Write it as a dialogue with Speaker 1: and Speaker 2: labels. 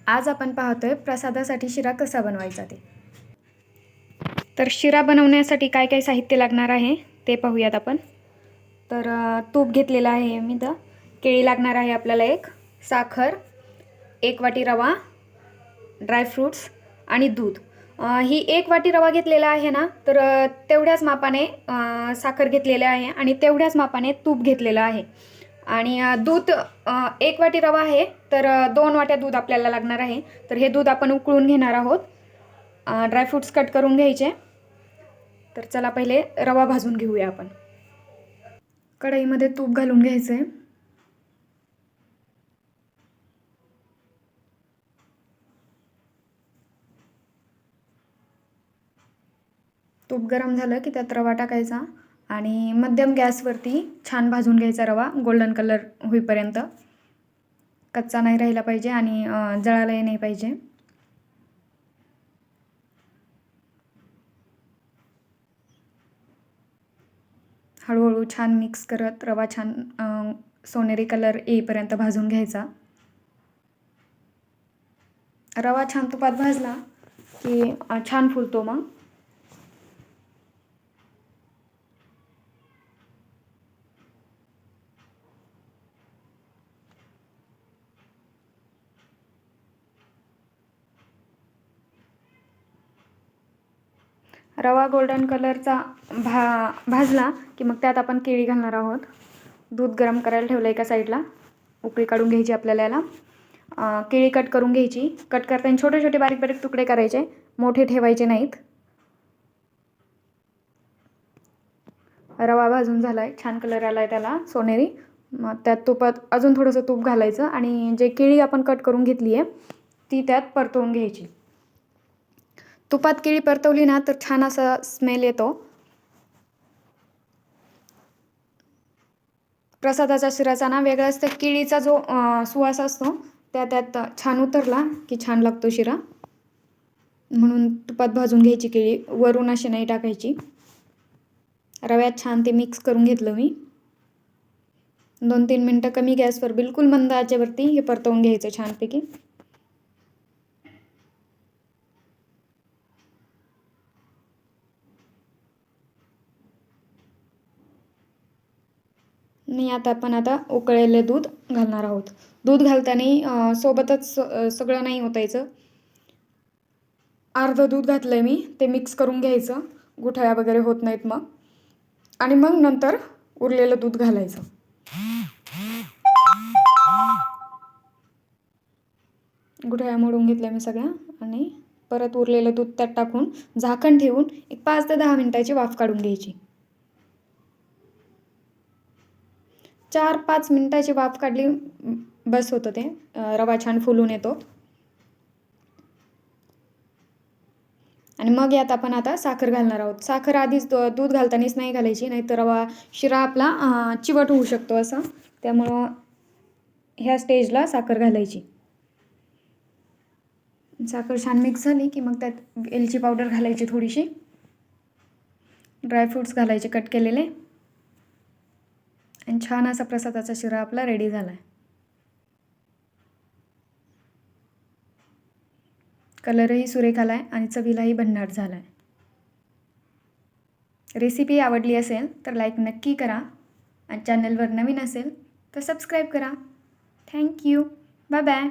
Speaker 1: आज आपण पाहतोय प्रसादासाठी शिरा कसा बनवायचा ते. तर शिरा बनवण्यासाठी काय काय साहित्य लागणार आहे ते पाहूयात आपण. तर तूप घेतलेलं आहे मी. तर केळी लागणार आहे आपल्याला, एक साखर, 1 वाटी रवा, ड्रायफ्रूट्स आणि दूध. ही 1 वाटी रवा घेतलेला आहे ना, तर तेवढ्याच मापाने साखर घेतलेली आहे आणि तेवढ्याच मापाने तूप घेतलेलं आहे. आणि दूध 1 वाटी रवा आहे तर 2 वाट्या दूध आपल्याला लागणार आहे. तर हे दूध आपण उकळून घेणार आहोत. ड्रायफ्रूट्स कट करून घ्यायचे. तर चला पहिले रवा भाजून घेऊया आपण. कढईमध्ये तूप घालून घ्यायचे. तूप गरम झालं की त्यात रवा टाकायचा आणि मध्यम गॅसवरती छान भाजून घ्यायचा रवा, गोल्डन कलर होईपर्यंत. कच्चा नाही राहिला पाहिजे आणि जळायलाही नाही पाहिजे. हळूहळू छान मिक्स करत रवा छान सोनेरी कलर येईपर्यंत भाजून घ्यायचा. रवा छान तुपात भाजला की छान फुलतो मग. रवा गोल्डन कलरचा भाजला की मग त्यात आपण केळी घालणार आहोत. दूध गरम करायला ठेवलं एका साईडला. उकळी काढून घ्यायची आपल्याला याला. केळी कट करून घ्यायची. कट करताना छोटे छोटे बारीक बारीक तुकडे करायचे, मोठे ठेवायचे नाहीत. रवा भाजून झाला आहे, छान कलर आला आहे त्याला सोनेरी. मग त्यात तुपात अजून थोडंसं तूप घालायचं आणि जे केळी आपण कट करून घेतली आहे ती त्यात परतवून घ्यायची. तुपात केळी परतवली ना तर छान असा स्मेल येतो. प्रसादाचा शिराचा ना वेगळाच त्या केळीचा जो सुवास असतो त्यात छान उतरला की छान लागतो शिरा. म्हणून तुपात भाजून घ्यायची केळी, वरून अशी नाही टाकायची. रव्यात छान ते मिक्स करून घेतलं मी. 2-3 मिनटं कमी गॅसवर बिलकुल मंद आचेवरती हे परतवून घ्यायचं छानपैकी. आणि आता उकळलेले दूध घालणार आहोत. दूध घालताना सोबतच सगळं नाही ओतायचं. अर्धं दूध घातलंय मी, ते मिक्स करून घ्यायचं, गुठळ्या वगैरे होत नाहीत मग. आणि मग नंतर उरलेलं दूध घालायचं. गुठळ्या मोडून घेतल्या मी सगळ्या आणि परत उरलेलं दूध त्यात टाकून झाकण ठेवून एक 5 ते 10 मिनिटाची वाफ काढून घ्यायची. 4-5 मिनिटाची वाफ काढली बस होतं ते. रवा छान फुलून येतो. आणि मग यात आपण आता साखर घालणार आहोत. साखर आधीच दूध घालतानाच नाही घालायची, नाहीतर रवा शिरा आपला चिवट होऊ शकतो असा. त्यामुळं ह्या स्टेजला साखर घालायची. साखर छान मिक्स झाली की मग त्यात वेलची पावडर घालायची थोडीशी. ड्रायफ्रूट्स घालायचे कट केलेले. आणि छान असा प्रसादाचा शिरा आपला रेडी झाला आहे. कलरही सुरेख आला आहे आणि चवीलाही भन्नाट झाला आहे. रेसिपी आवडली असेल तर लाईक नक्की करा आणि चॅनलवर नवीन असेल तर सबस्क्राईब करा. थँक्यू. Bye bye.